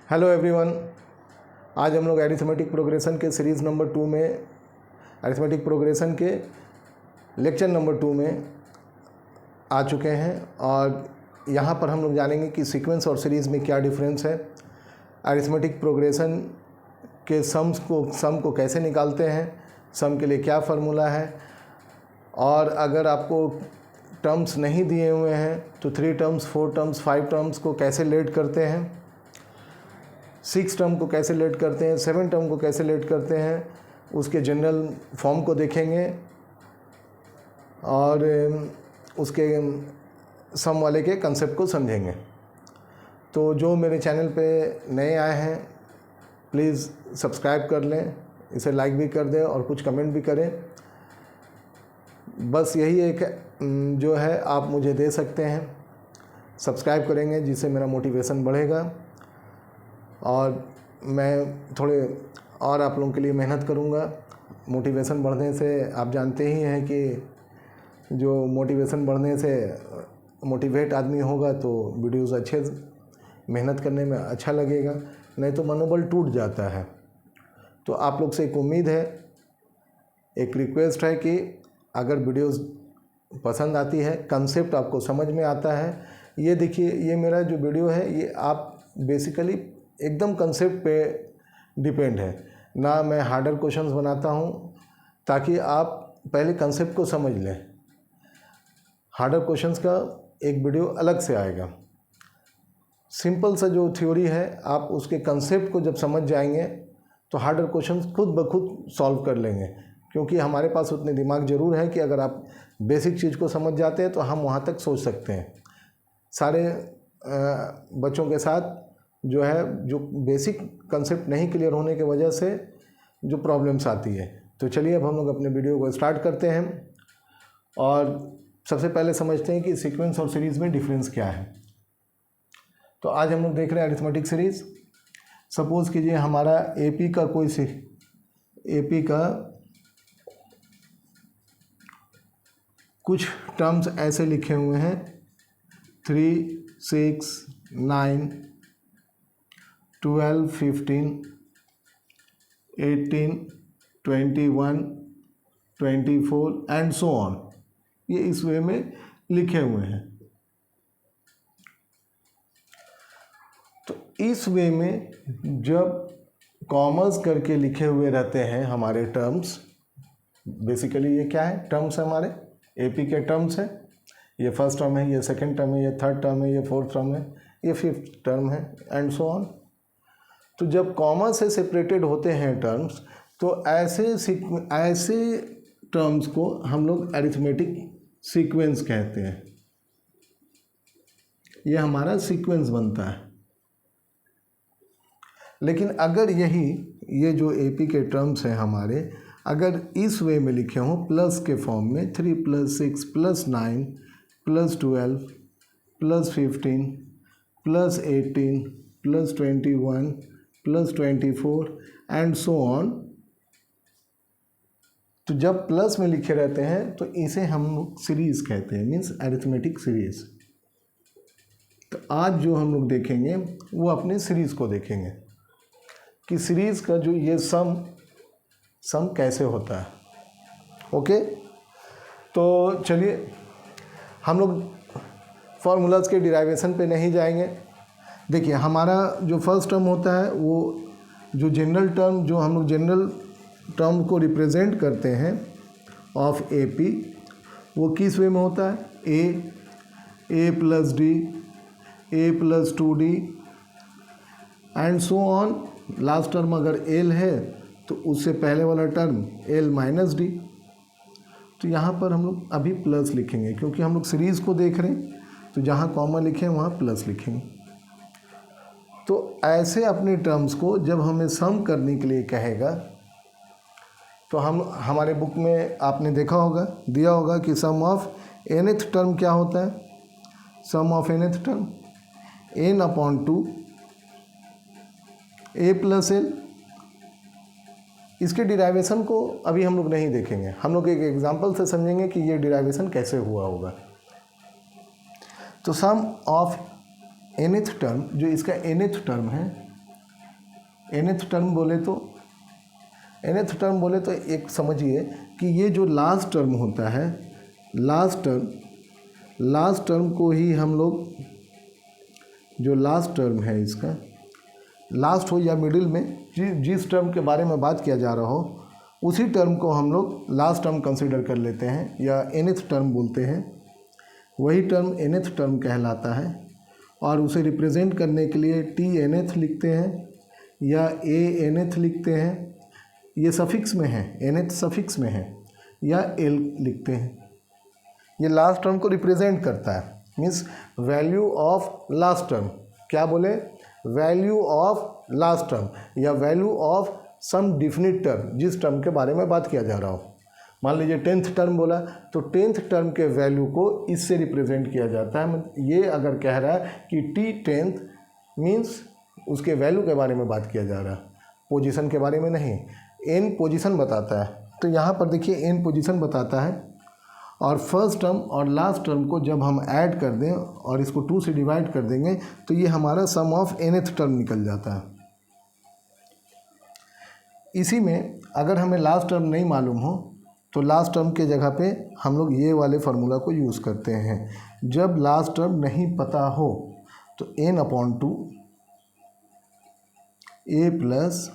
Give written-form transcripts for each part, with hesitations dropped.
Hello everyone, आज हम लोग अरिथमेटिक प्रोग्रेशन के सीरीज़ नंबर 2 में अरिथमेटिक प्रोग्रेशन के लेक्चर नंबर 2 में आ चुके हैं और यहाँ पर हम लोग जानेंगे कि सीक्वेंस और सीरीज़ में क्या डिफरेंस है, अरिथमेटिक प्रोग्रेशन के सम को कैसे निकालते हैं, सम के लिए क्या फार्मूला है, और अगर आपको टर्म्स नहीं दिए हुए हैं तो 3 टर्म्स, 4 टर्म्स, 5 टर्म्स को कैसे लेट करते हैं, 6 टर्म को कैसे लेट करते हैं, 7 टर्म को कैसे लेट करते हैं, उसके जनरल फॉर्म को देखेंगे और उसके सम वाले के कंसेप्ट को समझेंगे। तो जो मेरे चैनल पे नए आए हैं प्लीज़ सब्सक्राइब कर लें, इसे लाइक भी कर दें और कुछ कमेंट भी करें। बस यही एक जो है आप मुझे दे सकते हैं, सब्सक्राइब करेंगे जिससे मेरा मोटिवेशन बढ़ेगा और मैं थोड़े और आप लोगों के लिए मेहनत करूँगा। मोटिवेशन बढ़ने से आप जानते ही हैं कि जो मोटिवेशन बढ़ने से मोटिवेट आदमी होगा तो वीडियोस अच्छे मेहनत करने में अच्छा लगेगा, नहीं तो मनोबल टूट जाता है। तो आप लोग से एक उम्मीद है, एक रिक्वेस्ट है कि अगर वीडियोस पसंद आती है, कंसेप्ट आपको समझ में आता है, ये देखिए ये मेरा जो वीडियो है ये आप बेसिकली एकदम कंसेप्ट पे डिपेंड है ना। मैं हार्डर क्वेश्चंस बनाता हूँ ताकि आप पहले कंसेप्ट को समझ लें। हार्डर क्वेश्चंस का एक वीडियो अलग से आएगा। सिंपल सा जो थ्योरी है आप उसके कंसेप्ट को जब समझ जाएंगे तो हार्डर क्वेश्चंस खुद ब खुद सॉल्व कर लेंगे, क्योंकि हमारे पास उतने दिमाग ज़रूर है कि अगर आप बेसिक चीज़ को समझ जाते हैं तो हम वहाँ तक सोच सकते हैं। सारे बच्चों के साथ जो है जो बेसिक कंसेप्ट नहीं क्लियर होने की वजह से जो प्रॉब्लम्स आती है। तो चलिए अब हम लोग अपने वीडियो को स्टार्ट करते हैं और सबसे पहले समझते हैं कि सीक्वेंस और सीरीज़ में डिफरेंस क्या है। तो आज हम लोग देख रहे हैं अरिथमेटिक सीरीज़। सपोज़ कीजिए हमारा एपी का कुछ टर्म्स ऐसे लिखे हुए हैं 3, 6, 9, 12, 15, 18, 21, 24 एंड सो ऑन। ये इस वे में लिखे हुए हैं। तो इस वे में जब कॉमर्स करके लिखे हुए रहते हैं हमारे टर्म्स, बेसिकली ये क्या है, टर्म्स है हमारे एपी के टर्म्स हैं। ये फर्स्ट टर्म है, ये सेकंड टर्म है, ये थर्ड टर्म है, ये फोर्थ टर्म है, ये फिफ्थ टर्म है एंड सो ऑन। तो जब कॉमा से सेपरेटेड होते हैं टर्म्स तो ऐसे टर्म्स को हम लोग अरिथमेटिक सीक्वेंस कहते हैं। ये हमारा सीक्वेंस बनता है। लेकिन अगर ये जो एपी के टर्म्स हैं हमारे, अगर इस वे में लिखे हों प्लस के फॉर्म में 3 + 6 + 9 + 12 + 15 + 18 + 21 + 24 एंड सो ऑन, तो जब प्लस में लिखे रहते हैं तो इसे हम लोग सीरीज़ कहते हैं, मीन्स अरिथमेटिक सीरीज़। तो आज जो हम लोग देखेंगे वो अपने सीरीज़ को देखेंगे कि सीरीज़ का जो ये सम कैसे होता है। ओके, तो चलिए हम लोग फार्मूलाज के डिराइवेशन पे नहीं जाएंगे। देखिए हमारा जो फर्स्ट टर्म होता है वो जो जनरल टर्म, जो हम लोग जनरल टर्म को रिप्रेजेंट करते हैं ऑफ एपी, वो किस वे में होता है, ए + D, a + 2d and so on. Last term अगर एल है तो उससे पहले वाला टर्म l - d। तो यहाँ पर हम लोग अभी प्लस लिखेंगे क्योंकि हम लोग सीरीज़ को देख रहे हैं, तो जहाँ कॉमा लिखे हैं वहाँ प्लस लिखेंगे। तो ऐसे अपने टर्म्स को जब हमें सम करने के लिए कहेगा तो हमारे बुक में आपने देखा होगा, दिया होगा कि सम ऑफ nth टर्म क्या होता है। Sum of nth term n/2 a + l। इसके डिराइवेशन को अभी हम लोग नहीं देखेंगे, हम लोग एक एग्जांपल से समझेंगे कि ये डिराइवेशन कैसे हुआ होगा। तो सम ऑफ nth टर्म, जो इसका nth टर्म है, nth टर्म बोले तो एक समझिए कि ये जो लास्ट टर्म होता है, लास्ट टर्म को ही हम लोग, जो लास्ट टर्म है इसका, लास्ट हो या मिडिल में जिस टर्म के बारे में बात किया जा रहा हो उसी टर्म को हम लोग लास्ट टर्म कंसीडर कर लेते हैं या nth टर्म बोलते हैं। वही टर्म nth टर्म कहलाता है और उसे रिप्रेजेंट करने के लिए tnth लिखते हैं या anth लिखते हैं, ये सफिक्स में है, nth सफिक्स में है, या l लिखते हैं। ये लास्ट टर्म को रिप्रेजेंट करता है, means value of last term. क्या बोले? वैल्यू ऑफ लास्ट टर्म या value of some definite term, जिस टर्म के बारे में बात किया जा रहा हो। मान लीजिए 10th टर्म बोला तो 10th टर्म के वैल्यू को इससे रिप्रेजेंट किया जाता है। ये अगर कह रहा है कि t10th मीन्स उसके वैल्यू के बारे में बात किया जा रहा है, पोजीशन के बारे में नहीं। n पोजीशन बताता है, तो यहाँ पर देखिए n पोजीशन बताता है और फर्स्ट टर्म और लास्ट टर्म को जब हम ऐड कर दें और इसको 2 से डिवाइड कर देंगे तो ये हमारा सम ऑफ nth टर्म निकल जाता है। इसी में अगर हमें लास्ट टर्म नहीं मालूम हो तो लास्ट टर्म के जगह पे हम लोग ये वाले फार्मूला को यूज़ करते हैं। जब लास्ट टर्म नहीं पता हो तो n/2 a प्लस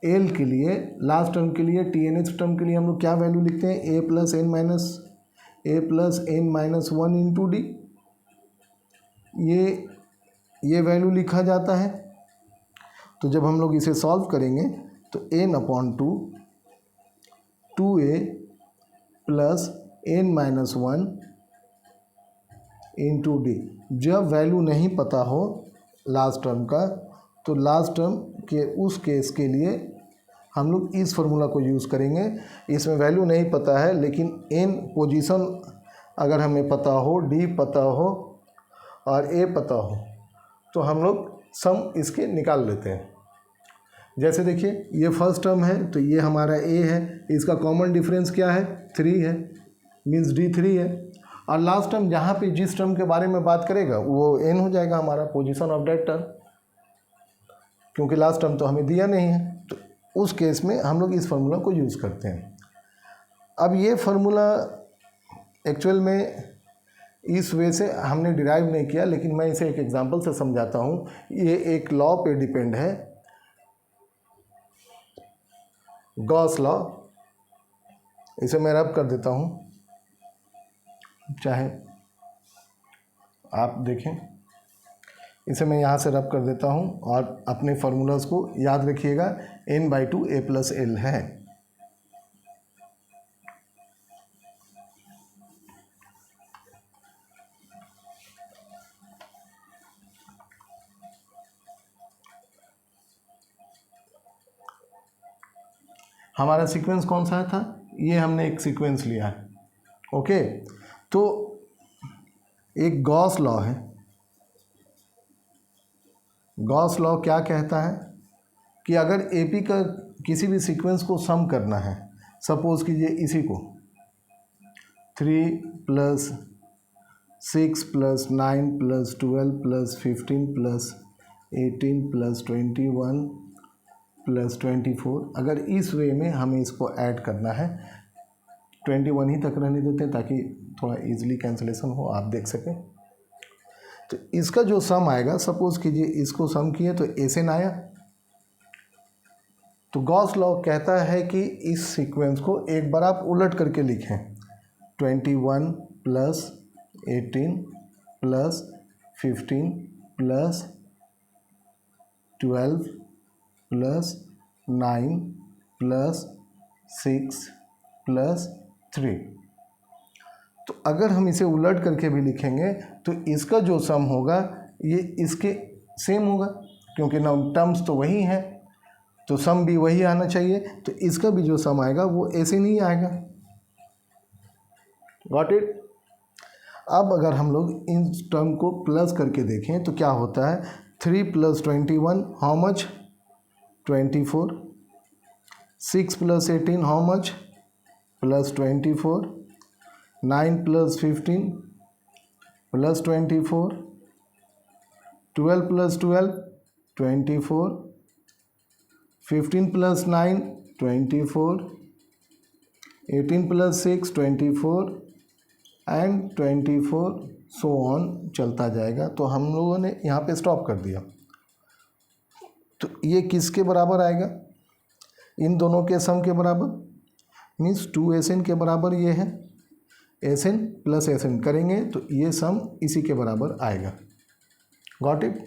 एल के लिए, लास्ट टर्म के लिए, tnth टर्म के लिए हम लोग क्या वैल्यू लिखते हैं? a plus n minus 1 into D, ये वैल्यू लिखा जाता है। तो जब हम लोग इसे सॉल्व करेंगे तो n/2 2a plus n minus 1 into D. जब वैल्यू नहीं पता हो लास्ट टर्म का तो लास्ट टर्म के उस केस के लिए हम लोग इस फार्मूला को यूज़ करेंगे। इसमें वैल्यू नहीं पता है लेकिन n पोजीशन अगर हमें पता हो, d पता हो और a पता हो तो हम लोग सम इसके निकाल लेते हैं। जैसे देखिए ये फर्स्ट टर्म है तो ये हमारा a है, इसका कॉमन डिफरेंस क्या है? 3 है, मीन्स d3 है। और लास्ट टर्म जहाँ पे जिस टर्म के बारे में बात करेगा वो n हो जाएगा हमारा पोजीशन ऑफ दैट टर्म, क्योंकि लास्ट टर्म तो हमें दिया नहीं है। तो उस केस में हम लोग इस फार्मूला को यूज़ करते हैं। अब ये फार्मूला एक्चुअल में इस वे से हमने डिराइव नहीं किया, लेकिन मैं इसे एक एग्जांपल से समझाता हूँ। ये एक लॉ पे डिपेंड है, गॉस लॉ। इसे मैं रब कर देता हूँ, चाहे आप देखें। इसे मैं यहाँ से रब कर देता हूँ और अपने फार्मूलाज को याद रखिएगा। n/2 a प्लस एल है। हमारा सीक्वेंस कौन सा था? ये हमने एक सीक्वेंस लिया है। ओके, तो एक गॉस लॉ है। गॉस लॉ क्या कहता है कि अगर AP का किसी भी सीक्वेंस को सम करना है, सपोज कीजिए इसी को 3 + 6 + 9 + 12 + 15 + 18 + 21 + 24, अगर इस वे में हमें इसको ऐड करना है, 21 ही तक रहने देते हैं ताकि थोड़ा इजीली कैंसिलेशन हो, आप देख सकें। तो इसका जो सम आएगा, सपोज कीजिए इसको सम किए तो एसएन आया। तो गॉस लॉ कहता है कि इस सीक्वेंस को एक बार आप उलट करके लिखें, 21 + 18 + 15 + 12 + 9 + 6 + 3। तो अगर हम इसे उलट करके भी लिखेंगे तो इसका जो सम होगा ये इसके सेम होगा, क्योंकि ना टर्म्स तो वही हैं, तो सम भी वही आना चाहिए। तो इसका भी जो सम आएगा वो ऐसे नहीं आएगा। Got it? अब अगर हम लोग इन टर्म को प्लस करके देखें तो क्या होता है? 3 + 21 how much? 24। 6 + 18 how much? +24। 9 + 15 +24, 12 + 12 24, 15 plus 9 24, 18 plus 6 24 and 24 so on चलता जाएगा। तो हम लोगों ने यहाँ पे स्टॉप कर दिया। तो ये किसके बराबर आएगा? इन दोनों के सम के बराबर, मीन्स 2SN के बराबर ये है। SN प्लस SN करेंगे तो ये सम इसी के बराबर आएगा। Got it?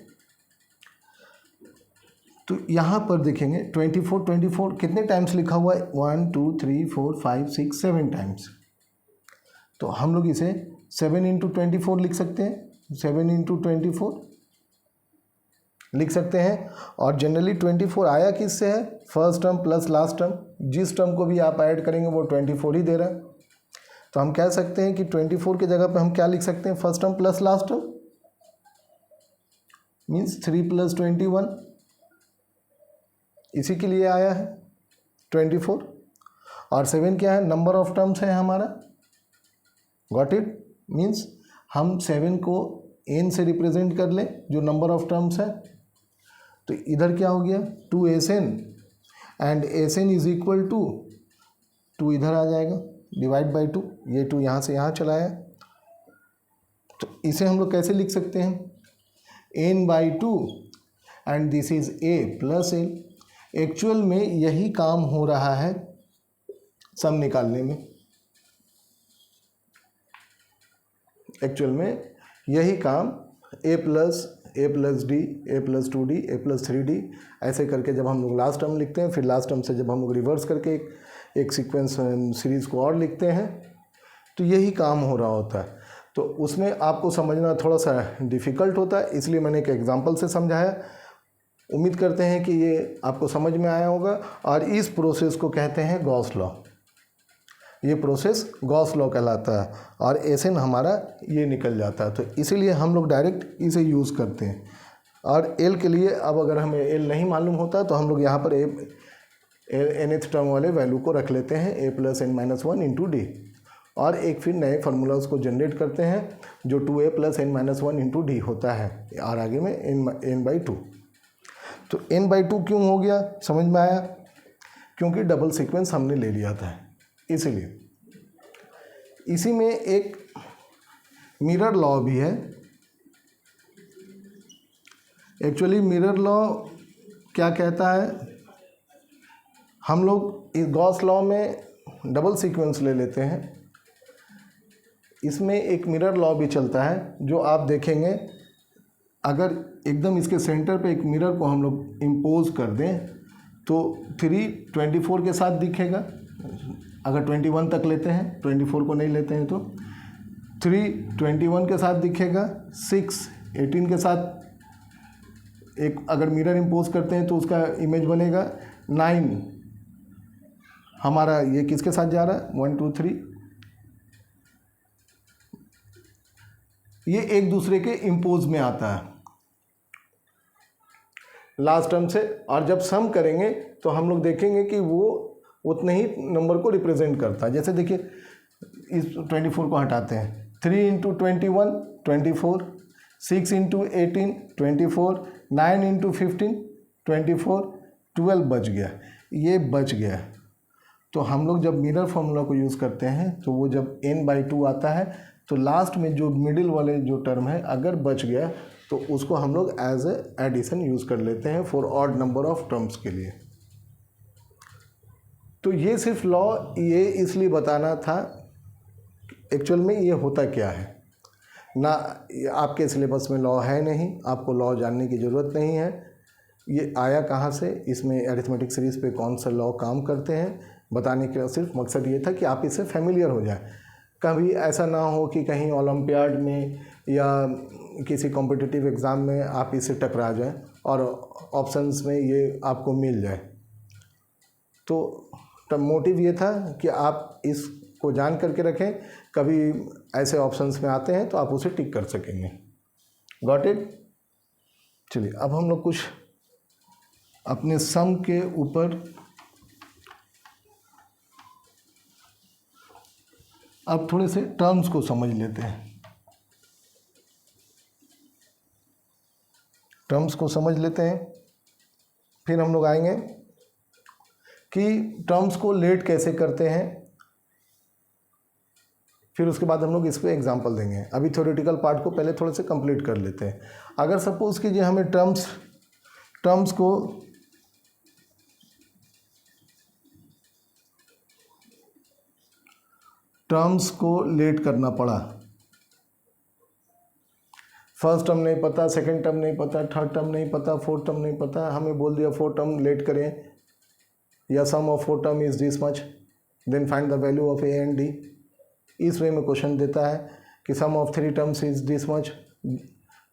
तो यहाँ पर देखेंगे 24 कितने टाइम्स लिखा हुआ है? 1 2 3 4 5 6 7 टाइम्स। तो हम लोग इसे 7 इंटू 24 लिख सकते हैं। 7 इंटू 24 लिख सकते हैं। और जनरली 24 आया किससे है? First term plus last term. जिस टर्म को भी आप ऐड करेंगे वो 24 ही दे रहा है। तो हम कह सकते हैं कि 24 की जगह पे हम क्या लिख सकते हैं? First term plus last term, means 3 plus 21, इसी के लिए आया है 24। और 7 क्या है? नंबर ऑफ टर्म्स है हमारा। Got it? मीन्स हम 7 को n से रिप्रेजेंट कर लें जो नंबर ऑफ टर्म्स है। तो इधर क्या हो गया? 2SN and SN is equal to 2 इधर आ जाएगा डिवाइड बाई 2। ये 2 यहाँ से यहाँ चला है। तो इसे हम लोग कैसे लिख सकते हैं? n/2 and this is a plus l। Actual में यही काम हो रहा है सम निकालने में। एक्चुअल में यही काम a plus d, a plus 2d, a plus 3d ऐसे करके जब हम लोग लास्ट टर्म लिखते हैं, फिर लास्ट टर्म से जब हम लोग रिवर्स करके एक सीक्वेंस सीरीज़ को और लिखते हैं, तो यही काम हो रहा होता है। तो उसमें आपको समझना थोड़ा सा डिफ़िकल्ट होता है, इसलिए मैंने एक एग्जांपल से समझाया। उम्मीद करते हैं कि ये आपको समझ में आया होगा। और इस प्रोसेस को कहते हैं गॉस लॉ। ये प्रोसेस गॉस लॉ कहलाता है और SN हमारा ये निकल जाता है। तो इसीलिए हम लोग डायरेक्ट इसे यूज़ करते हैं। और L के लिए अब अगर हमें L नहीं मालूम होता तो हम लोग यहाँ पर nth टर्म वाले वैल्यू को रख लेते हैं a plus n-1 into D. और एक फिर नए फार्मूलाज को जनरेट करते हैं जो 2a plus n-1 into D होता है, और आगे में n/2। तो n/2 क्यों हो गया? समझ में आया? क्योंकि डबल सीक्वेंस हमने ले लिया था, इसीलिए। इसी में एक मिरर लॉ भी है। एक्चुअली मिरर लॉ क्या कहता है? हम लोग इस गॉस लॉ में डबल सीक्वेंस ले लेते हैं। इसमें एक मिरर लॉ भी चलता है जो आप देखेंगे, अगर एकदम इसके सेंटर पे एक मिरर को हम लोग इम्पोज कर दें तो 3 24 के साथ दिखेगा। अगर 21 तक लेते हैं, 24 को नहीं लेते हैं तो 3 21 के साथ दिखेगा। 6 18 के साथ एक अगर मिरर इम्पोज करते हैं तो उसका इमेज बनेगा। 9 हमारा ये किसके साथ जा रहा है? 1 2 3, ये एक दूसरे के इम्पोज में आता है लास्ट टर्म से। और जब सम करेंगे तो हम लोग देखेंगे कि वो उतने ही नंबर को रिप्रेजेंट करता है। जैसे देखिए, इस 24 को हटाते हैं, 3 इंटू 21 24, 6 इंटू 18 24, 9 इंटू 15 24, 12 बच गया, ये बच गया। तो हम लोग जब मिरर फॉर्मूला को यूज़ करते हैं तो वो जब n/2 आता है तो लास्ट में जो मिडिल वाले जो टर्म है अगर बच गया तो उसको हम लोग एज ए एडिशन यूज़ कर लेते हैं for odd number of terms के लिए। तो ये सिर्फ लॉ ये इसलिए बताना था, एक्चुअल में ये होता क्या है ना। आपके सिलेबस में लॉ है नहीं, आपको लॉ जानने की ज़रूरत नहीं है। ये आया कहाँ से, इसमें अरिथमेटिक सीरीज़ पे कौन सा लॉ काम करते हैं बताने का सिर्फ मकसद ये था कि आप इससे फैमिलियर हो जाए। कभी ऐसा ना हो कि कहीं ओलंपियाड में या किसी कॉम्पिटिटिव एग्ज़ाम में आप इससे टकरा जाएं और ऑप्शंस में ये आपको मिल जाए। तो मोटिव ये था कि आप इसको जान करके रखें, कभी ऐसे ऑप्शंस में आते हैं तो आप उसे टिक कर सकेंगे। Got it? चलिए अब हम लोग कुछ अपने सम के ऊपर अब थोड़े से टर्म्स को समझ लेते हैं। टर्म्स को समझ लेते हैं, फिर हम लोग आएंगे कि टर्म्स को लेट कैसे करते हैं, फिर उसके बाद हम लोग इस पे एग्जांपल देंगे। अभी थ्योरेटिकल पार्ट को पहले थोड़े से कंप्लीट कर लेते हैं। अगर सपोज कीजिए हमें टर्म्स को लेट करना पड़ा, फर्स्ट टर्म नहीं पता, सेकंड टर्म नहीं पता, थर्ड टर्म नहीं पता, फोर्थ टर्म नहीं पता, हमें बोल दिया 4 टर्म लेट करें या sum of 4 term is this much, then find the value of a and d. इस वे में क्वेश्चन देता है कि sum of 3 terms is this much.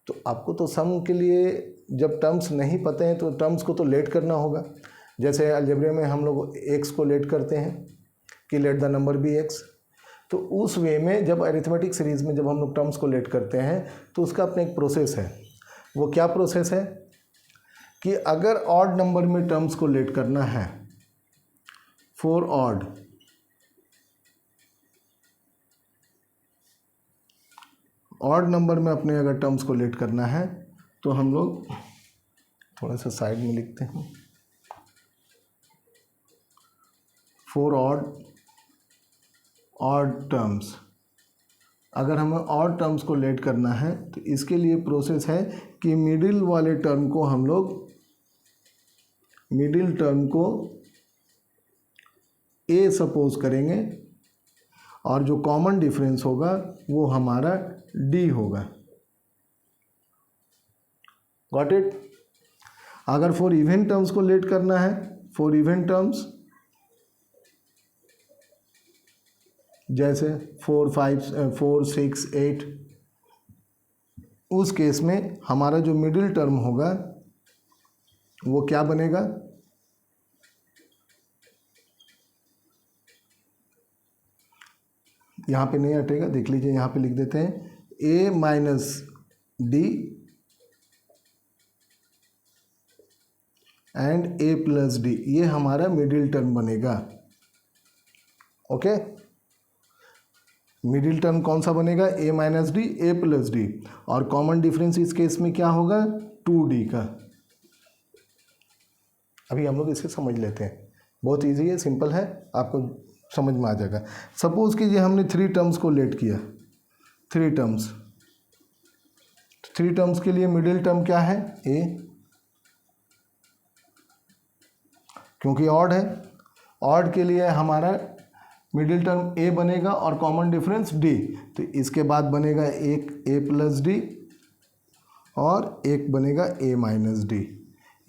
तो आपको तो सम के लिए जब टर्म्स नहीं पते हैं तो टर्म्स को तो लेट करना होगा। जैसे अलजेब्रा में हम लोग एक्स को लेट करते हैं कि let the number be x. तो उस वे में जब अरिथमेटिक सीरीज़ में जब हम लोग टर्म्स को लेट करते हैं तो उसका अपना एक प्रोसेस है। वो क्या प्रोसेस है कि अगर ऑड नंबर में टर्म्स को लेट करना है, फॉर ऑड नंबर में अपने अगर टर्म्स को लेट करना है तो हम लोग थोड़ा सा साइड में लिखते हैं, फॉर ऑड टर्म्स। अगर हमें ऑड टर्म्स को लेट करना है तो इसके लिए प्रोसेस है कि मिडिल वाले टर्म को हम लोग मिडिल टर्म को ए सपोज करेंगे और जो कॉमन डिफरेंस होगा वो हमारा डी होगा। Got it. अगर फॉर इवन टर्म्स को लेट करना है, फॉर इवन टर्म्स जैसे 4, 5, 4, 6, 8, उस केस में हमारा जो मिडिल टर्म होगा वो क्या बनेगा, यहाँ पे नहीं हटेगा, देख लीजिए यहाँ पे लिख देते हैं a minus d and a plus d, ये हमारा मिडिल टर्म बनेगा। ओके, मिडिल टर्म कौन सा बनेगा, a minus d, a plus d, और कॉमन डिफरेंस इस केस में क्या होगा, 2d का। अभी हम लोग इसे समझ लेते हैं, बहुत इजी है, सिंपल है, आपको समझ में आ जाएगा। सपोज कीजिए हमने 3 टर्म्स को लेट किया, 3 टर्म्स के लिए मिडिल टर्म क्या है, ए, क्योंकि ऑड है, ऑड के लिए हमारा मिडिल टर्म ए बनेगा और कॉमन डिफरेंस डी, तो इसके बाद बनेगा एक ए प्लस डी और एक बनेगा ए माइनस डी।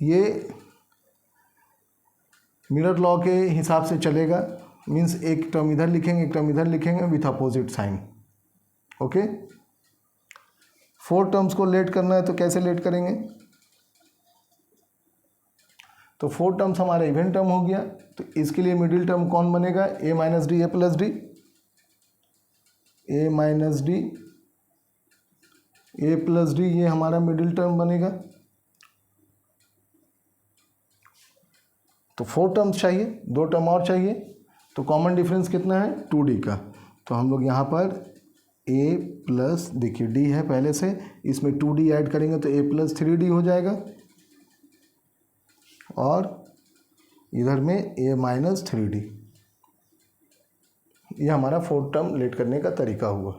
ये मिरर लॉ के हिसाब से चलेगा, मीन्स एक टर्म इधर लिखेंगे एक टर्म इधर लिखेंगे with opposite sign. Okay, 4 terms को लेट करना है तो कैसे लेट करेंगे, तो 4 टर्म्स हमारा इवन टर्म हो गया, तो इसके लिए मिडिल टर्म कौन बनेगा, a minus d, a plus D, A minus d, a plus d, ये हमारा मिडिल टर्म बनेगा। तो 4 टर्म्स चाहिए, 2 टर्म और चाहिए, तो कॉमन डिफरेंस कितना है, 2d का। तो हम लोग यहाँ पर a प्लस, देखिए d है पहले से, इसमें 2d ऐड करेंगे तो a प्लस 3d हो जाएगा, और इधर में a माइनस 3d। ये हमारा 4 टर्म लेट करने का तरीका हुआ।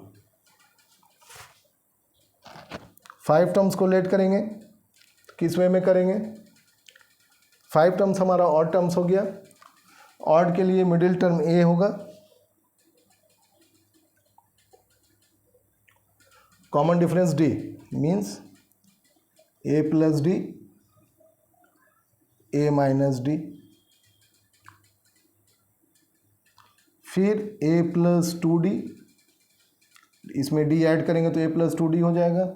5 टर्म्स को लेट करेंगे, किस वे में करेंगे, 5 टर्म्स हमारा ऑड टर्म्स हो गया, ऑड के लिए मिडिल टर्म ए होगा, कॉमन डिफरेंस डी, मीन्स ए प्लस डी, ए माइनस डी, फिर ए प्लस 2d, इसमें d ऐड करेंगे तो a प्लस 2d हो जाएगा,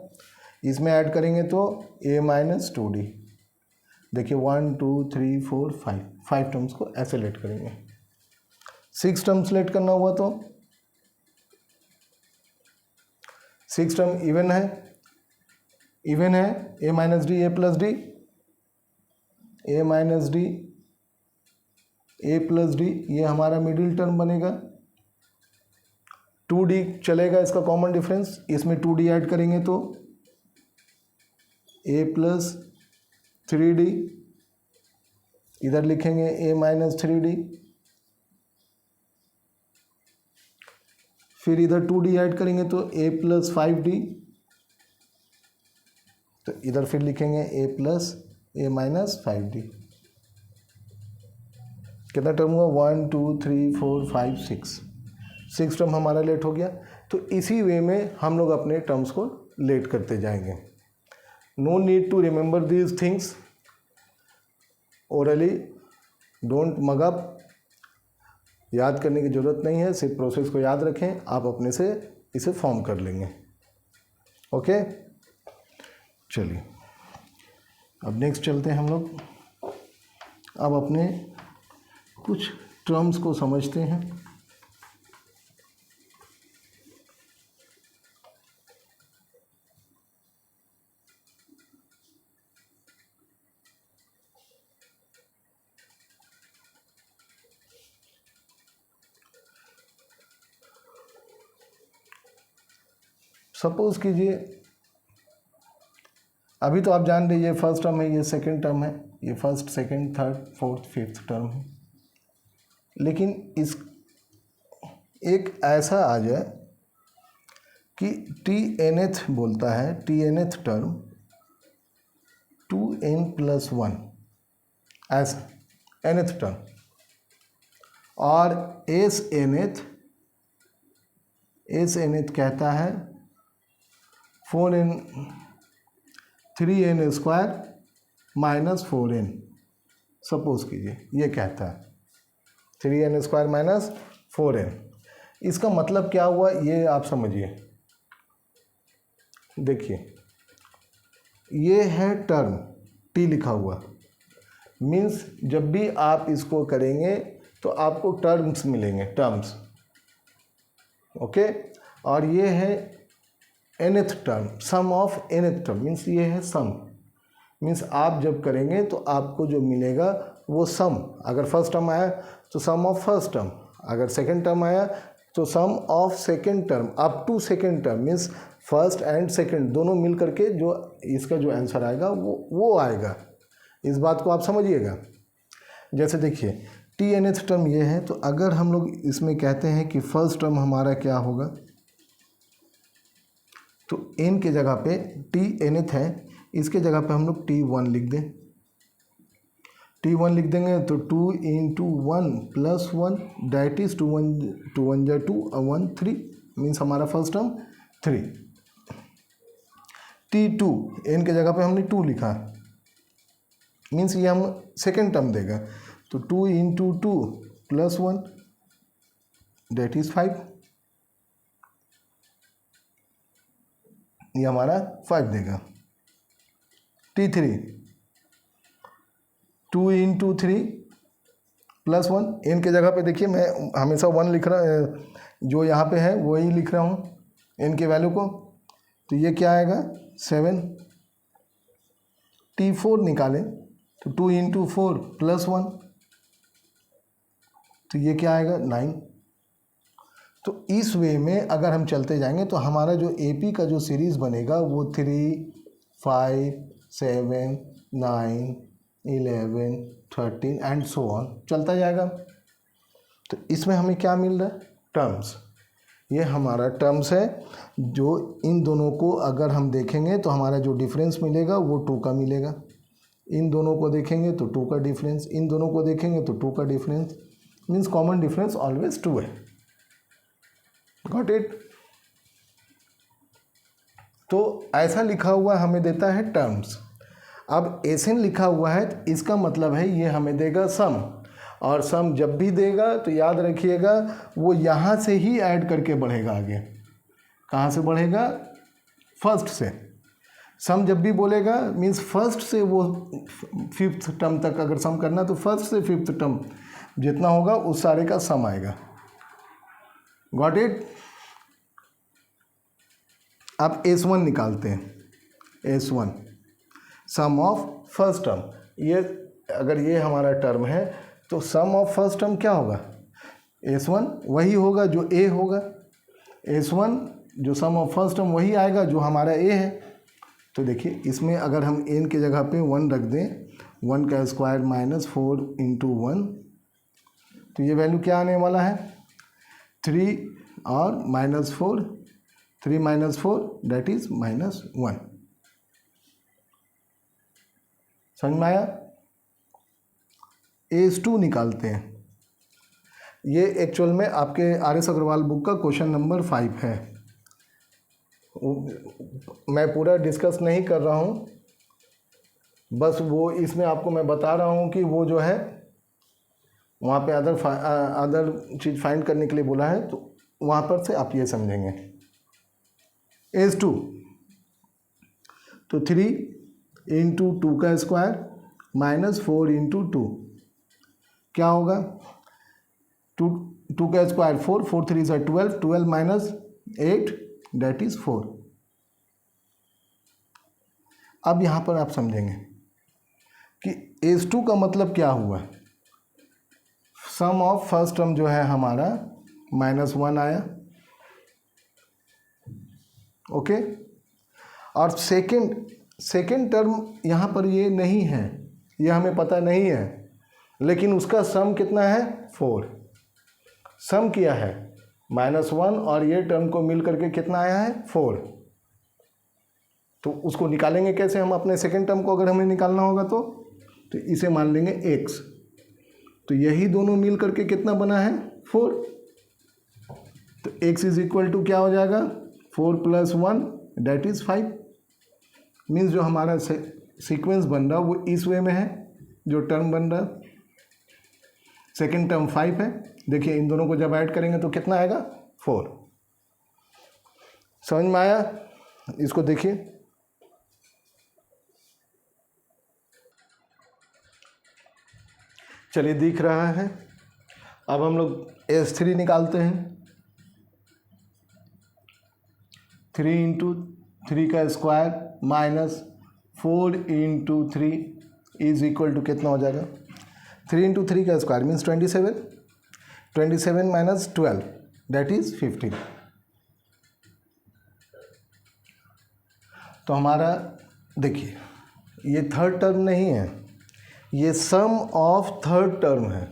इसमें ऐड करेंगे तो a माइनस 2d। देखिए 1 2 3 4 5 टर्म्स को ऐसे लेट करेंगे। 6 टर्म्स लेट करना हुआ तो 6 टर्म इवन है, ए minus d, a plus D, A minus d, a plus d, ये हमारा मिडिल टर्म बनेगा। 2d चलेगा, इसका कॉमन डिफरेंस, इसमें 2d ऐड करेंगे तो a प्लस 3d, इधर लिखेंगे a माइनस 3d, फिर इधर 2d ऐड करेंगे तो a प्लस 5d, तो इधर फिर लिखेंगे a plus a minus 5d। कितना टर्म हुआ 1 2 3 4 5 6 टर्म हमारा लेट हो गया। तो इसी वे में हम लोग अपने टर्म्स को लेट करते जाएंगे। No need to remember these things orally, don't mug up, याद करने की ज़रूरत नहीं है, सिर्फ प्रोसेस को याद रखें, आप अपने से इसे फॉर्म कर लेंगे। ओके, चलिए अब नेक्स्ट चलते हैं हम लोग। अब अपने कुछ टर्म्स को समझते हैं। सपोज कीजिए, अभी तो आप जान रहे ये फर्स्ट टर्म है, ये सेकंड टर्म है, ये first second third fourth fifth term है, लेकिन इस एक ऐसा आ जाए कि टी nth बोलता है, टी nth टर्म 2n+1 ऐसा nth टर्म, और एस nth कहता है 3n square minus 4n। Suppose कीजिए ये कहता है 3n स्क्वायर माइनस 4n। इसका मतलब क्या हुआ ये आप समझिए। देखिए ये है टर्म t लिखा हुआ, मीन्स जब भी आप इसको करेंगे तो आपको टर्म्स मिलेंगे, टर्म्स। ओके, और ये है nth term, sum of nth term, means ये है सम, मीन्स आप जब करेंगे तो आपको जो मिलेगा वो सम, अगर फर्स्ट टर्म आया तो सम ऑफ फर्स्ट टर्म, अगर सेकंड टर्म आया तो sum of second term up to second term, means first and second दोनों मिल करके जो इसका जो आंसर आएगा वो आएगा। इस बात को आप समझिएगा। जैसे देखिए टी nth टर्म ये है, तो अगर हम लोग इसमें कहते हैं कि फर्स्ट टर्म हमारा क्या होगा, तो n के जगह पे टी nth है, इसके जगह पे हम लोग t1 लिख दें। t1 लिख देंगे तो 2 × 1 + 1 डैट इज 2 1 जा 2 और 1 3, मीन्स हमारा फर्स्ट टर्म 3। t2 n के जगह पे हमने 2 लिखा, मीन्स ये हम सेकेंड टर्म देगा, तो 2 × 2 + 1 डैट इज 5, ये हमारा 5 देगा। t3 2 × 3 + 1, n के जगह पे देखिए मैं हमेशा 1 लिख रहा, जो यहाँ पे है वही लिख रहा हूँ n के वैल्यू को, तो ये क्या आएगा 7। t4 निकालें तो 2 × 4 + 1, तो ये क्या आएगा 9। तो इस वे में अगर हम चलते जाएंगे तो हमारा जो AP का जो सीरीज़ बनेगा वो 3 5 7 9 11 13 एंड सो ऑन चलता जाएगा। तो इसमें हमें क्या मिल रहा है टर्म्स, ये हमारा टर्म्स है। जो इन दोनों को अगर हम देखेंगे तो हमारा जो डिफरेंस मिलेगा वो 2 का मिलेगा, इन दोनों को देखेंगे तो 2 का डिफरेंस, इन दोनों को देखेंगे तो 2 का difference, means common difference always 2 है। Got it. तो ऐसा लिखा हुआ हमें देता है टर्म्स। अब एसएन लिखा हुआ है तो इसका मतलब है ये हमें देगा सम, और सम जब भी देगा तो याद रखिएगा वो यहाँ से ही ऐड करके बढ़ेगा आगे। कहाँ से बढ़ेगा? फर्स्ट से। सम जब भी बोलेगा मीन्स फर्स्ट से वो फिफ्थ टर्म तक अगर सम करना तो फर्स्ट से फिफ्थ टर्म जितना होगा उस सारे का सम आएगा। Got it. अब S1 निकालते हैं। S1 some of first term, ये अगर ये हमारा टर्म है तो सम ऑफ फर्स्ट टर्म क्या होगा? S1 वही होगा जो A होगा। S1 जो सम ऑफ फर्स्ट टर्म वही आएगा जो हमारा A है। तो देखिए इसमें अगर हम n की जगह पे 1 रख दें, 1 का स्क्वायर माइनस 4 इंटू 1, तो ये वैल्यू क्या आने वाला है 3 और -4, 3 माइनस 4 दैट इज -1। समझ में आया? AS2 निकालते हैं। ये एक्चुअल में आपके RS अग्रवाल बुक का क्वेश्चन नंबर 5 है। मैं पूरा डिस्कस नहीं कर रहा हूँ, बस वो इसमें आपको मैं बता रहा हूँ कि वो जो है वहाँ पे अदर चीज़ फाइंड करने के लिए बोला है, तो वहाँ पर से आप ये समझेंगे। AS2 तो 3 इंटू 2 का स्क्वायर माइनस 4 इंटू 2 क्या होगा 2 का स्क्वायर 4, 4 3 से 12, 12 माइनस 8 दैट इज 4। अब यहाँ पर आप समझेंगे कि AS2 का मतलब क्या हुआ। सम ऑफ फर्स्ट टर्म जो है हमारा -1 आया, ओके। और सेकेंड टर्म यहाँ पर ये नहीं है, ये हमें पता नहीं है, लेकिन उसका सम कितना है 4। सम किया है -1 और ये टर्म को मिल करके कितना आया है 4। तो उसको निकालेंगे कैसे हम अपने सेकेंड टर्म को, अगर हमें निकालना होगा तो इसे मान लेंगे x। तो यही दोनों मिल करके कितना बना है 4। तो x इज इक्वल टू क्या हो जाएगा 4 + 1 दैट इज 5। मीन्स जो हमारा सीक्वेंस बन रहा वो इस वे में है, जो टर्म बन रहा सेकेंड टर्म 5 है। देखिए इन दोनों को जब ऐड करेंगे तो कितना आएगा 4। समझ में आया? इसको देखिए, चलिए दिख रहा है। अब हम लोग AS3 निकालते हैं। 3 इंटू 3 का square minus 4 into 3 is equal to कितना हो जाएगा 3 इंटू 3 का square means 27, 27 minus 12 that is 15। तो हमारा देखिए ये थर्ड टर्म नहीं है, ये सम ऑफ थर्ड टर्म है।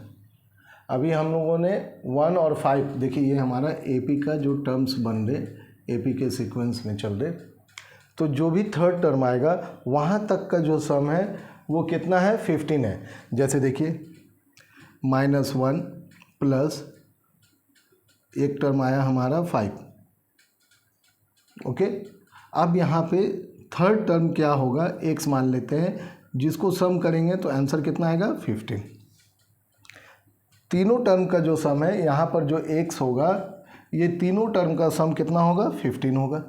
अभी हम लोगों ने 1 और 5 देखिए, ये हमारा AP का जो टर्म्स बन रहे, AP के सीक्वेंस में चल रहे, तो जो भी थर्ड टर्म आएगा वहाँ तक का जो सम है वो कितना है 15 है। जैसे देखिए -1 प्लस एक टर्म आया हमारा 5, ओके। अब यहाँ पे थर्ड टर्म क्या होगा x मान लेते हैं, जिसको सम करेंगे तो आंसर कितना आएगा 15। तीनों टर्म का जो सम है यहाँ पर जो x होगा, ये तीनों टर्म का सम कितना होगा 15 होगा।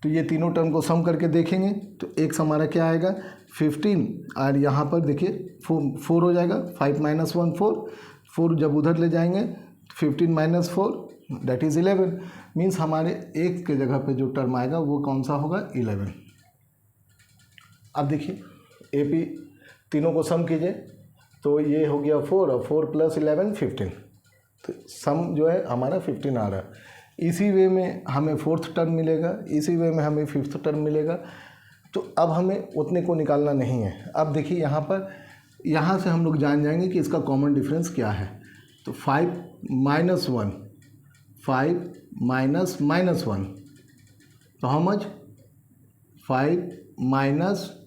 तो ये तीनों टर्म को सम करके देखेंगे तो x हमारा क्या आएगा 15, और यहाँ पर देखिए 4 हो जाएगा, 5 - 1 4, 4 जब उधर ले जाएंगे 15 - 4 दैट इज़ 11। मीन्स हमारे x के जगह पे जो टर्म आएगा वो कौन सा होगा 11। अब देखिए AP तीनों को सम कीजिए तो ये हो गया 4 और 4 + 11 15। तो सम जो है हमारा 15 आ रहा है। इसी वे में हमें फोर्थ टर्म मिलेगा, इसी वे में हमें फिफ्थ टर्म मिलेगा। तो अब हमें उतने को निकालना नहीं है। अब देखिए यहाँ पर, यहाँ से हम लोग जान जाएंगे कि इसका कॉमन डिफरेंस क्या है। तो 5 - 1, 5 - -1, तो हाउ मच 5 -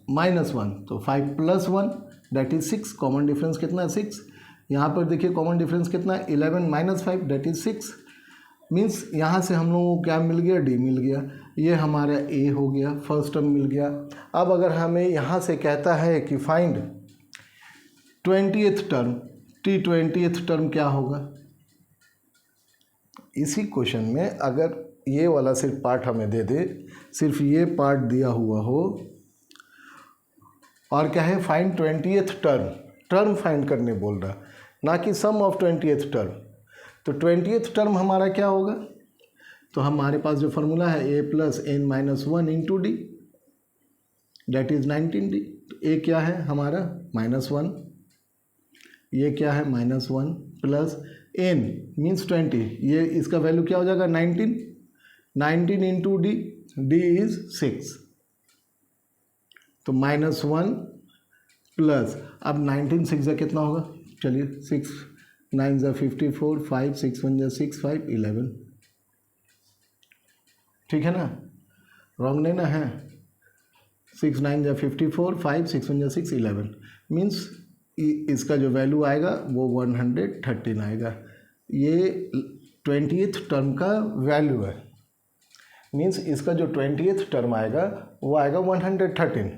-1, तो 5 + 1 दैट इज 6। कॉमन डिफरेंस कितना है 6। यहाँ पर देखिए कॉमन डिफरेंस कितना है 11 - 5 दैट इज 6। मीन्स यहाँ से हम लोगों को क्या मिल गया D मिल गया, ये हमारा A हो गया, फर्स्ट टर्म मिल गया। अब अगर हमें यहाँ से कहता है कि find 20th term, T20th term क्या होगा, इसी क्वेश्चन में अगर ये वाला सिर्फ पार्ट हमें दे दे, सिर्फ ये पार्ट दिया हुआ हो और क्या है find 20th term, term find करने बोल रहा, ना कि सम ऑफ 20th टर्म। तो 20th टर्म हमारा क्या होगा, तो हमारे पास जो फार्मूला है A + n - 1 × D that is 19D। तो A क्या है हमारा -1, ये क्या है -1 प्लस n मीन्स 20, ये इसका वैल्यू क्या हो जाएगा 19 × D, D इज 6। तो -1 प्लस, अब 19 6 जा कितना होगा, चलिए 6 9 जा 54, 5 6 1 जा 6 5 11, ठीक है ना, रॉन्ग नहीं ना है, 6 9 जा 54, 5 6 1 जा 6 11, मीन्स इसका जो वैल्यू आएगा वो 113 आएगा। ये 20th टर्म का वैल्यू है, मीन्स इसका जो 20th टर्म आएगा वो आएगा 113।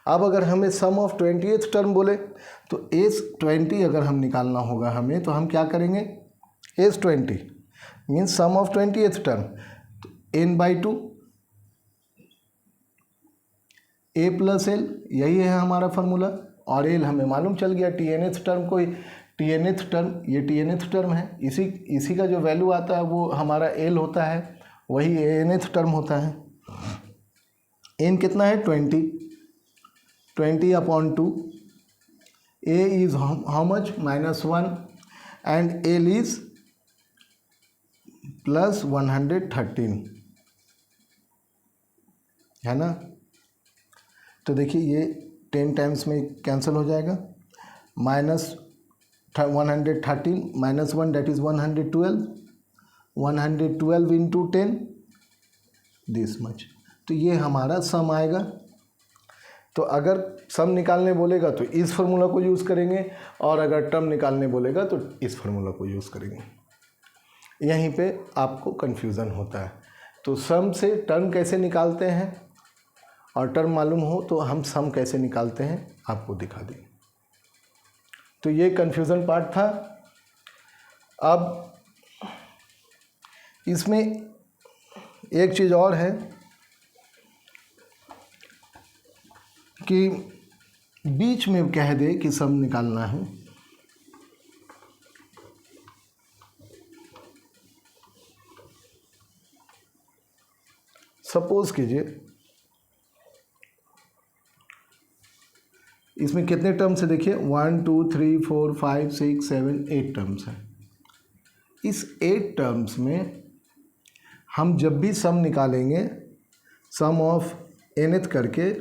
अब अगर हमें सम ऑफ 20th टर्म बोले तो S20 अगर हम निकालना होगा हमें, तो हम क्या करेंगे, S20 means some of 20th term, तो n/2 A प्लस L, यही है हमारा फार्मूला, और L हमें मालूम चल गया, TNth टर्म को, TNth टर्म, ये TNth टर्म है, इसी का जो वैल्यू आता है वो हमारा L होता है, वही nth टर्म होता है। n कितना है 20/2, A is how much -1 and L is plus 113, है ना। तो देखिए ये 10 टाइम्स में कैंसिल हो जाएगा, -113 -1 that is 112, 112 into 10 this much, तो ये हमारा सम आएगा। तो अगर सम निकालने बोलेगा तो इस फार्मूला को यूज़ करेंगे, और अगर टर्म निकालने बोलेगा तो इस फार्मूला को यूज़ करेंगे। यहीं पे आपको कन्फ्यूज़न होता है। तो सम से टर्म कैसे निकालते हैं, और टर्म मालूम हो तो हम सम कैसे निकालते हैं आपको दिखा दें। तो ये कन्फ्यूज़न पार्ट था। अब इसमें एक चीज़ और है कि बीच में कह दे कि सम निकालना है, सपोज कीजिए इसमें कितने टर्म्स है, देखिए 1 2 3 4 5 6 7 8 टर्म्स हैं। इस 8 टर्म्स में हम जब भी सम निकालेंगे, सम ऑफ nth करके,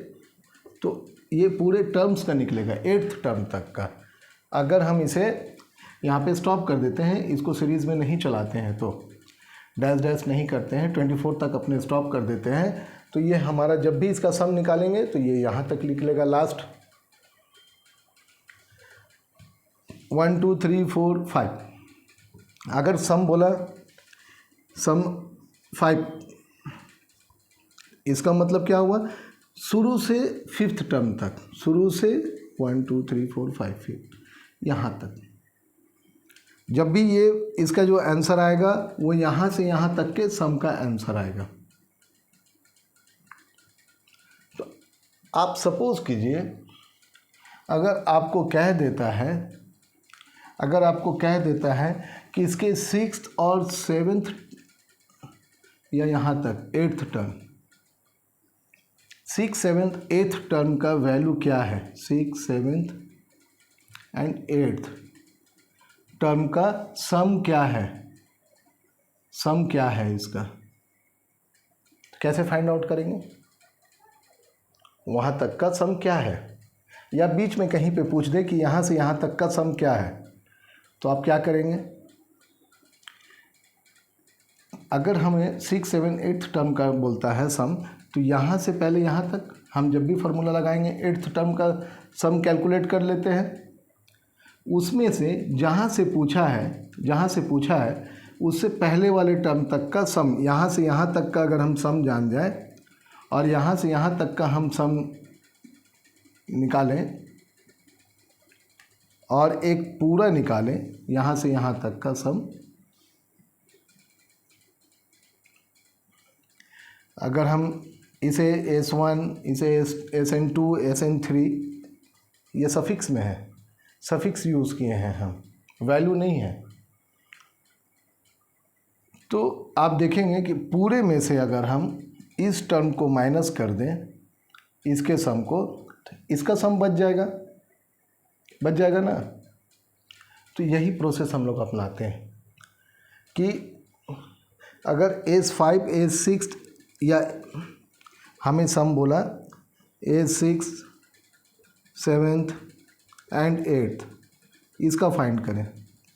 तो ये पूरे टर्म्स का निकलेगा 8th टर्म तक का। अगर हम इसे यहाँ पे स्टॉप कर देते हैं, इसको सीरीज़ में नहीं चलाते हैं, तो डैश डैश नहीं करते हैं, 24 तक अपने स्टॉप कर देते हैं, तो ये हमारा जब भी इसका सम निकालेंगे तो ये यहाँ तक निकलेगा लास्ट 1 2 3 4 5। अगर सम बोला सम 5, इसका मतलब क्या हुआ, शुरू से 5th टर्म तक, शुरू से 1 2 3 4 5 5 यहाँ तक, जब भी ये इसका जो आंसर आएगा वो यहाँ से यहाँ तक के सम का आंसर आएगा। तो आप सपोज कीजिए अगर आपको कह देता है कि इसके 6th और 7th या यहाँ तक 8th टर्म, 6 7 8th टर्म का वैल्यू क्या है, 6 7 एंड 8th टर्म का सम क्या है, सम क्या है इसका, कैसे फाइंड आउट करेंगे, वहाँ तक का सम क्या है, या बीच में कहीं पे पूछ दे कि यहाँ से यहाँ तक का सम क्या है, तो आप क्या करेंगे, अगर हमें 6 7 8th टर्म का बोलता है सम, तो यहाँ से पहले यहाँ तक हम जब भी फार्मूला लगाएंगे 8th टर्म का सम कैलकुलेट कर लेते हैं। उसमें से जहाँ से पूछा है उससे पहले वाले टर्म तक का सम, यहाँ से यहाँ तक का अगर हम सम जान जाए और यहाँ से यहाँ तक का हम सम निकालें और एक पूरा निकालें, यहाँ से यहाँ तक का सम, अगर हम इसे S1, इसे SN2, SN3, ये सफिक्स में है, सफिक्स यूज़ किए हैं हम, वैल्यू नहीं है, तो आप देखेंगे कि पूरे में से अगर हम इस टर्म को माइनस कर दें, इसके सम को, इसका सम बच जाएगा ना। तो यही प्रोसेस हम लोग अपनाते हैं कि अगर S5 S6 या हमें सम बोला S6 7th एंड 8th, इसका फाइंड करें,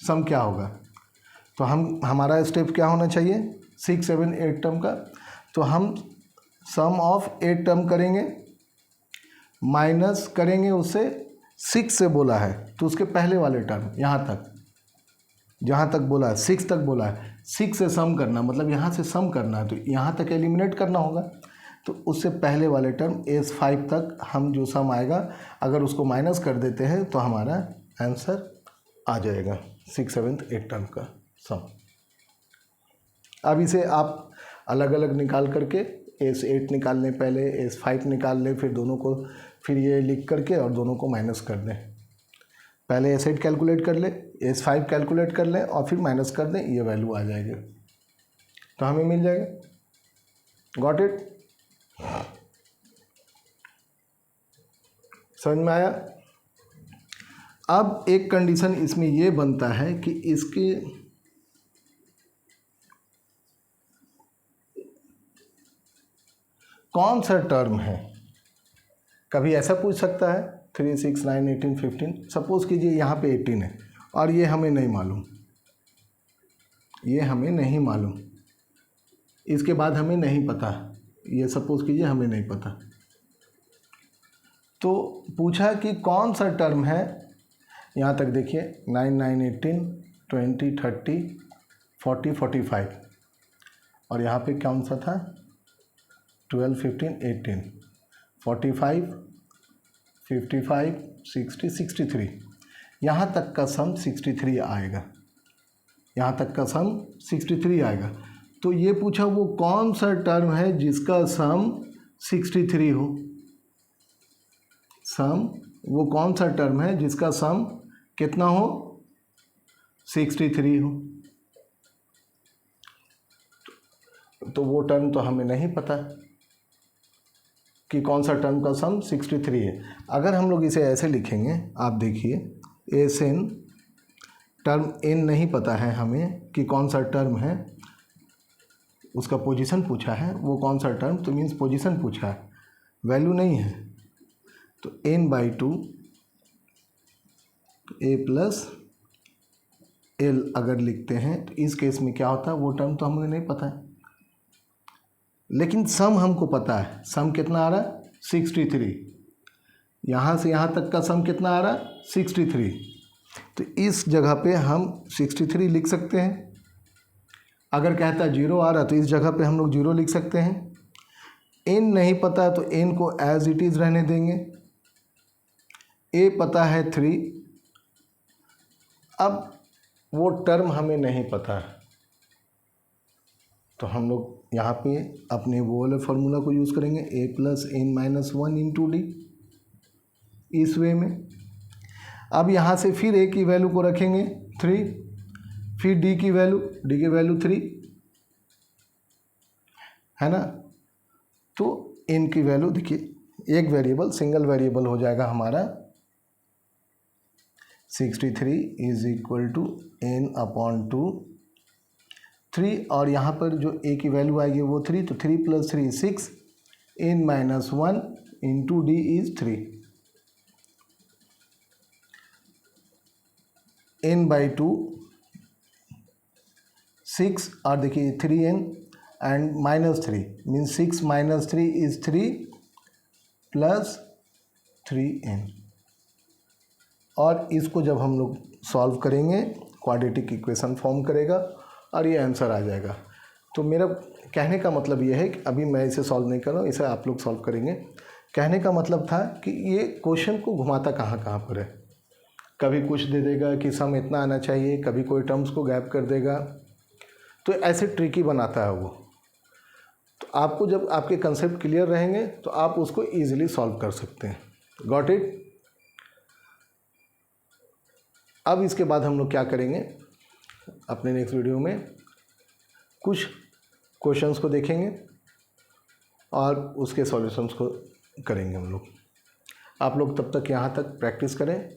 सम क्या होगा। तो हमारा स्टेप क्या होना चाहिए, 6, 7, 8 टर्म का। तो हम सम ऑफ 8 टर्म करेंगे, माइनस करेंगे उससे 6 से बोला है तो उसके पहले वाले टर्म, यहाँ तक जहाँ तक बोला है 6 तक बोला है, 6 से सम करना, मतलब यहाँ से सम करना है तो यहाँ तक एलिमिनेट करना होगा। तो उससे पहले वाले टर्म S5 तक हम जो सम आएगा अगर उसको माइनस कर देते हैं तो हमारा आंसर आ जाएगा 6, 7, 8 टर्म का सम। अब इसे आप अलग अलग निकाल करके S8 निकाल लें, पहले S5 निकाल लें, फिर दोनों को फिर ये लिख करके और दोनों को माइनस कर दें। पहले S8 कैलकुलेट कर ले, S5 कैलकुलेट कर लें और फिर माइनस कर दें, ये वैल्यू आ जाएगी तो हमें मिल जाएगा। Got it? समझ में आया? अब एक कंडीशन इसमें ये बनता है कि इसके कौन सा टर्म है। कभी ऐसा पूछ सकता है 3, 6, 9, 18, 15, सपोज कीजिए यहाँ पे 18 है और ये हमें नहीं मालूम, ये हमें नहीं मालूम, इसके बाद हमें नहीं पता, ये सपोज कीजिए हमें नहीं पता। तो पूछा कि कौन सा टर्म है, यहाँ तक देखिए 9, 9, 18, 20, 30, 40, 45 और यहाँ पे कौन सा था 12, 15, 18, 45, 55, 60, 63, यहाँ तक का सम 63 आएगा, यहाँ तक का सम 63 आएगा। तो ये पूछा वो कौन सा टर्म है जिसका सम 63 हो, सम वो कौन सा टर्म है जिसका सम कितना हो 63 हो। तो वो टर्म तो हमें नहीं पता कि कौन सा टर्म का सम 63 है। अगर हम लोग इसे ऐसे लिखेंगे, आप देखिए एस एन, टर्म एन नहीं पता है हमें कि कौन सा टर्म है, उसका पोजीशन पूछा है, वो कौन सा टर्म, तो मीन्स पोजीशन पूछा है, वैल्यू नहीं है। तो n/2 a प्लस एल अगर लिखते हैं तो इस केस में क्या होता है, वो टर्म तो हमें नहीं पता है, लेकिन सम हमको पता है। सम कितना आ रहा है 63, यहाँ से यहाँ तक का सम कितना आ रहा है 63। तो इस जगह पे हम 63 लिख सकते हैं। अगर कहता है 0 आ रहा तो इस जगह पे हम लोग 0 लिख सकते हैं। n नहीं पता तो n को एज इट इज़ रहने देंगे। a पता है 3। अब वो टर्म हमें नहीं पता है तो हम लोग यहाँ पे अपने वो वाले फार्मूला को यूज़ करेंगे, a plus n-1 into D, इस वे में। अब यहाँ से फिर a की वैल्यू को रखेंगे 3, फिर d की वैल्यू 3 है ना। तो n की वैल्यू देखिए, एक वेरिएबल सिंगल वेरिएबल हो जाएगा हमारा 63 इज इक्वल टू n/2 3, और यहाँ पर जो a की वैल्यू आएगी वो 3, तो 3 + 3 6, n-1 into D is 3, n/2 6, और देखिए 3n and -3 means 6 - 3 is 3 plus 3n। और इसको जब हम लोग सॉल्व करेंगे क्वाड्रेटिक इक्वेशन फॉर्म करेगा और ये आंसर आ जाएगा। तो मेरा कहने का मतलब ये है कि अभी मैं इसे सॉल्व नहीं कर रहा हूँ, इसे आप लोग सॉल्व करेंगे। कहने का मतलब था कि ये क्वेश्चन को घुमाता कहाँ पर है। कभी कुछ दे देगा कि सम इतना आना चाहिए, कभी कोई टर्म्स को गैप कर देगा, तो ऐसे ट्रिकी बनाता है वो। तो आपको जब आपके कंसेप्ट क्लियर रहेंगे तो आप उसको ईजिली सॉल्व कर सकते हैं। Got it? अब इसके बाद हम लोग क्या करेंगे, अपने नेक्स्ट वीडियो में कुछ क्वेश्चंस को देखेंगे और उसके सॉल्यूशंस को करेंगे हम लोग। आप लोग तब तक यहाँ तक प्रैक्टिस करें,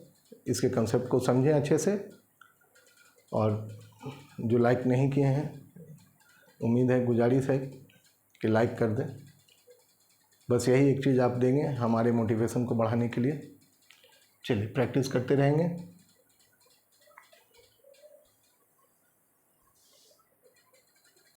इसके कंसेप्ट को समझें अच्छे से, और जो लाइक नहीं किए हैं उम्मीद है, गुजारिश है कि लाइक कर दें। बस यही एक चीज़ आप देंगे हमारे मोटिवेशन को बढ़ाने के लिए। चलिए प्रैक्टिस करते रहेंगे।